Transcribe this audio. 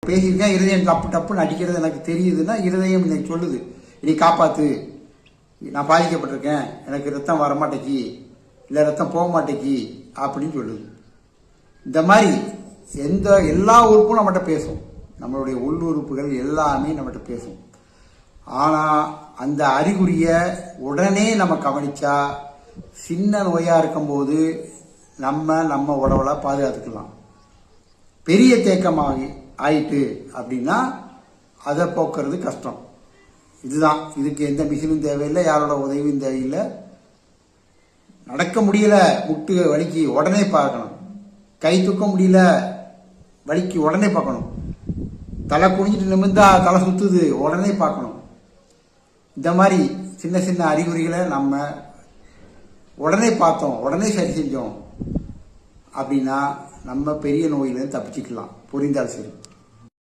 பேசியிருக்கேன், இருதயம் டப்பு டப்புன்னு அடிக்கிறது எனக்கு தெரியுதுன்னா இருதயம் இன்னைக்கு சொல்லுது, நீ காப்பாத்து, நான் பாதிக்கப்பட்டிருக்கேன், எனக்கு ரத்தம் வரமாட்டேக்கி, இல்லை ரத்தம் போக மாட்டேக்கி அப்படின்னு சொல்லுது. இந்த மாதிரி எல்லா உறுப்பும் நம்மகிட்ட பேசும், நம்மளுடைய உள்ளுறுப்புகள் எல்லாமே நம்மகிட்ட பேசும். ஆனால் அந்த அறிகுறியை உடனே நம்ம கவனிச்சா சின்ன நோயாக இருக்கும்போது நம்ம உடவுல பாதுகாத்துக்கலாம். பெரிய தேக்கமாகி ஆயிட்டு அப்படின்னா அதை போக்குறது கஷ்டம். இதுதான், இதுக்கு எந்த மிஷினும் தேவையில்லை, யாரோட உதவியும் தேவையில்லை. நடக்க முடியல, முட்டு வலிக்கு உடனே பார்க்கணும், கை தூக்க முடியல வலிக்கு உடனே பார்க்கணும், தலை குனிஞ்சிட்டு நிமிர்ந்தா தலை சுத்துது உடனே பார்க்கணும். இந்த மாதிரி சின்ன சின்ன அறிகுறிகளை நம்ம உடனே பார்த்தோம், உடனே சரி செஞ்சோம் அப்படின்னா நம்ம பெரிய நோயிலிருந்து தப்பிச்சுக்கலாம். புரிந்தால் சரி.